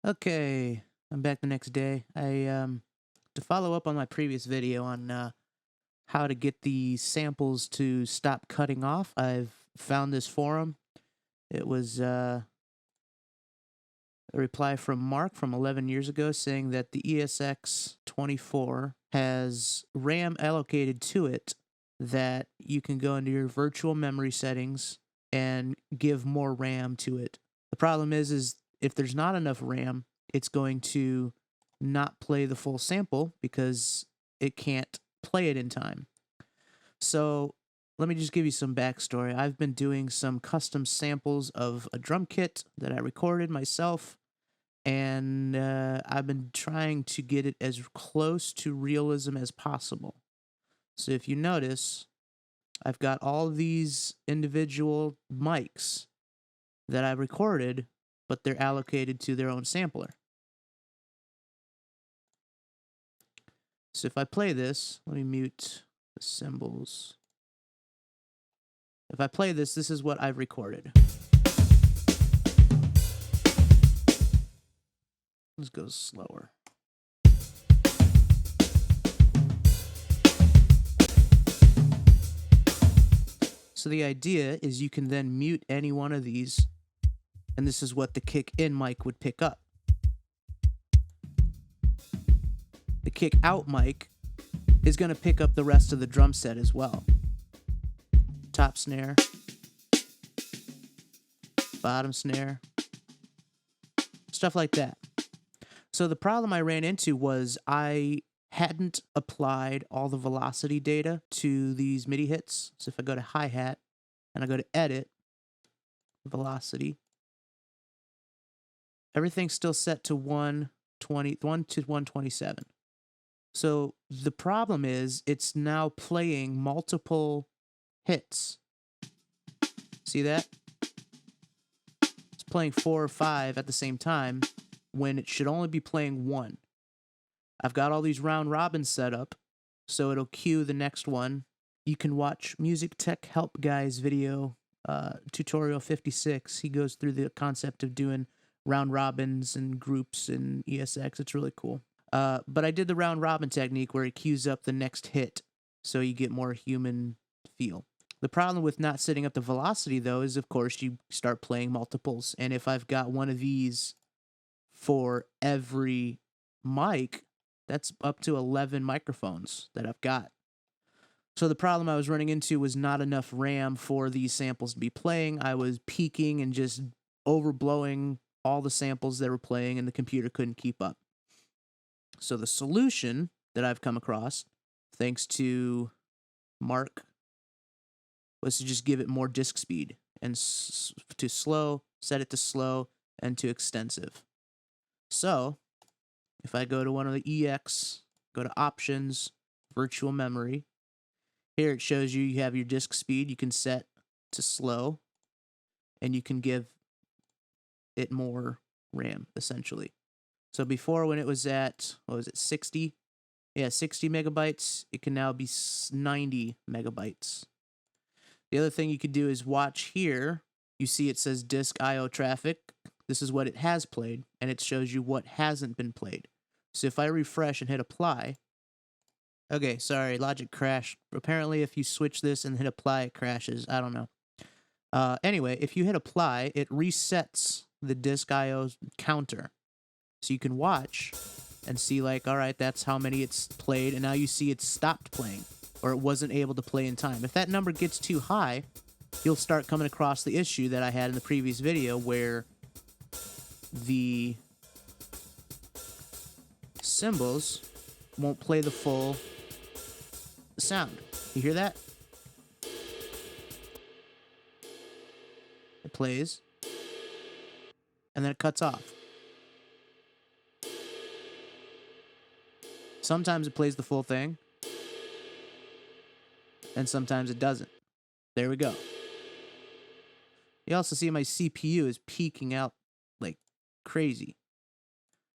Okay, I'm back the next day. To follow up on my previous video on how to get the samples to stop cutting off, I've found this forum. It was a reply from Mark from 11 years ago saying that the ESX24 has RAM allocated to it that you can go into your virtual memory settings and give more RAM to it. The problem is if there's not enough RAM, it's going to not play the full sample because it can't play it in time. So let me just give you some backstory. I've been doing some custom samples of a drum kit that I recorded myself, and I've been trying to get it as close to realism as possible. So if you notice, I've got all these individual mics that I've recorded, but they're allocated to their own sampler. So if I play this, let me mute the cymbals. If I play this, this is what I've recorded. Let's go slower. So the idea is you can then mute any one of these, and this is what the kick in mic would pick up. The kick out mic is going to pick up the rest of the drum set as well. Top snare, bottom snare, stuff like that. So the problem I ran into was I hadn't applied all the velocity data to these MIDI hits. So if I go to hi-hat and I go to edit, velocity, everything's still set to 1 to 127. So the problem is it's now playing multiple hits. See that? It's playing 4 or 5 at the same time when it should only be playing 1. I've got all these round robins set up, so it'll cue the next one. You can watch Music Tech Help Guy's video, tutorial 56. He goes through the concept of doing round robins and groups in ESX. It's really cool. But I did the round robin technique where it cues up the next hit, so you get more human feel. The problem with not setting up the velocity, though, is, of course, you start playing multiples. And if I've got one of these for every mic, that's up to 11 microphones that I've got. So the problem I was running into was not enough RAM for these samples to be playing. I was peaking and just overblowing all the samples that were playing, and the computer couldn't keep up. So the solution that I've come across, thanks to Mark, was to just give it more disk speed and to slow, set it to slow, and to extensive. So if I go to one of the EX, go to options, virtual memory, here it shows you have your disk speed. You can set to slow, and you can give it more RAM, essentially. So before, when it was at, what was it, 60? Yeah, 60 megabytes. It can now be 90 megabytes. The other thing you could do is watch here. You see it says disk I/O traffic. This is what it has played, and it shows you what hasn't been played. So if I refresh and hit apply, okay, sorry, Logic crashed. Apparently, if you switch this and hit apply, it crashes. I don't know. Anyway, if you hit apply, it resets the disk I/O counter. So you can watch and see, like, all right, that's how many it's played, and now you see it's stopped playing, or it wasn't able to play in time. If that number gets too high, you'll start coming across the issue that I had in the previous video where the cymbals won't play the full sound. You hear that? It plays, and then it cuts off. Sometimes it plays the full thing, and sometimes it doesn't. There we go. You also see my CPU is peaking out like crazy.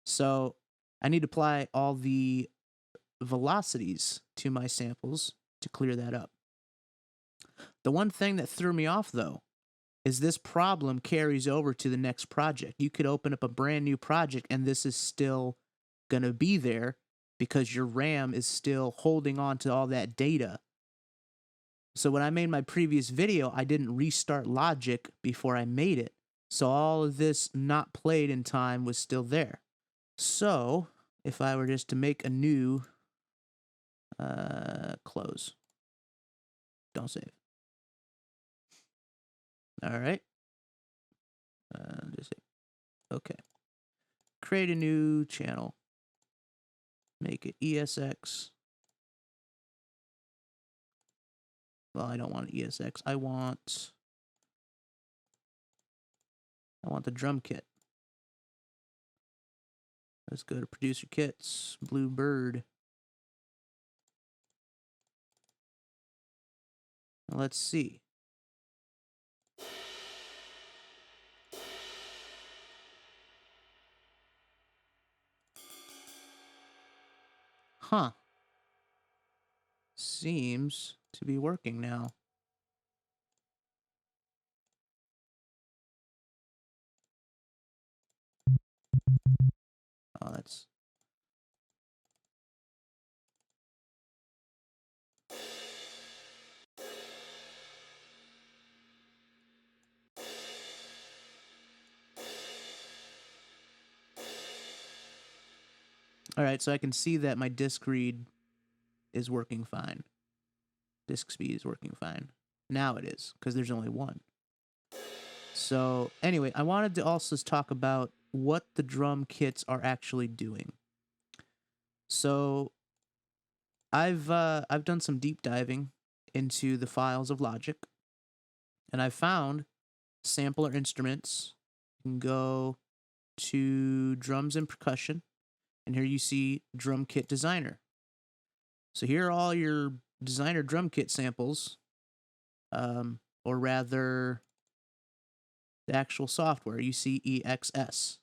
So I need to apply all the velocities to my samples to clear that up. The one thing that threw me off, though, is this problem carries over to the next project. You could open up a brand new project and this is still going to be there because your RAM is still holding on to all that data. So when I made my previous video, I didn't restart Logic before I made it. So all of this not played in time was still there. So if I were just to make a new close, don't save. All right. Just save. Okay. Create a new channel. Make it ESX. Well, I don't want ESX. I want the drum kit. Let's go to producer kits, Bluebird. Let's see. Huh. Seems to be working now. Oh, that's... All right, so I can see that my disk read is working fine. Disk speed is working fine. Now it is, because there's only one. So anyway, I wanted to also talk about what the drum kits are actually doing. So I've done some deep diving into the files of Logic, and I found sampler instruments. You can go to drums and percussion, and here you see drum kit designer. So here are all your designer drum kit samples, or rather the actual software. You see EXS.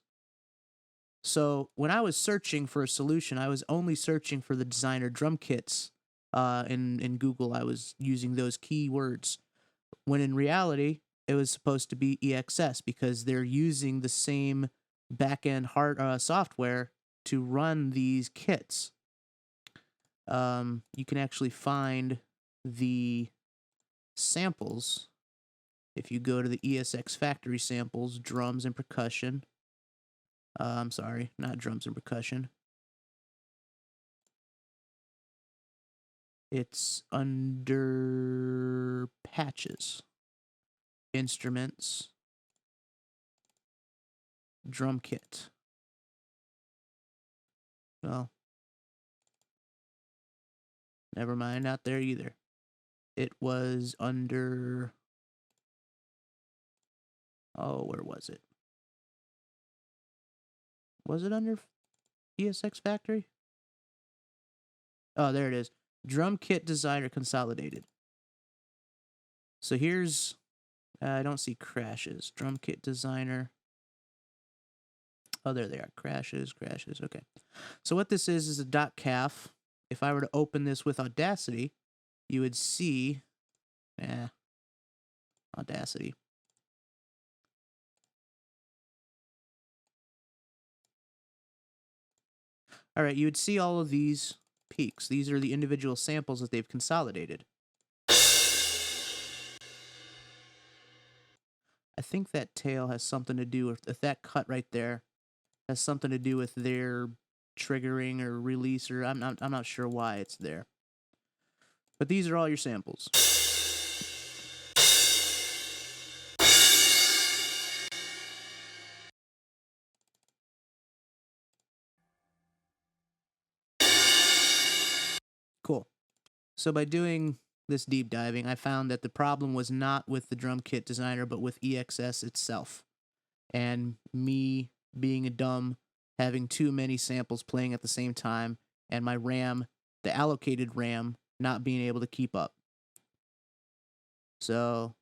So when I was searching for a solution, I was only searching for the designer drum kits. In Google, I was using those keywords, when in reality, it was supposed to be EXS because they're using the same back-end software to run these kits. You can actually find the samples if you go to the ESX factory samples, drums and percussion. I'm sorry, not drums and percussion. It's under patches, instruments, drum kit. Well, never mind, not there either. It was under... Oh, where was it? Was it under ESX Factory? Oh, there it is. Drum Kit Designer Consolidated. So here's... I don't see crashes. Drum Kit Designer. Oh, there they are. Crashes. Okay. So what this is a .caf. If I were to open this with Audacity, you would see... Audacity. All right, you would see all of these peaks. These are the individual samples that they've consolidated. I think that tail has something to do with, if that cut right there has something to do with their triggering or release, or I'm not sure why it's there. But these are all your samples. Cool. So by doing this deep diving, I found that the problem was not with the drum kit designer, but with EXS itself. And me being a dumb, having too many samples playing at the same time, and my RAM, the allocated RAM, not being able to keep up. So,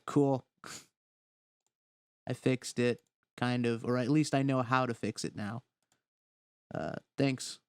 cool. I fixed it, kind of, or at least I know how to fix it now. Thanks.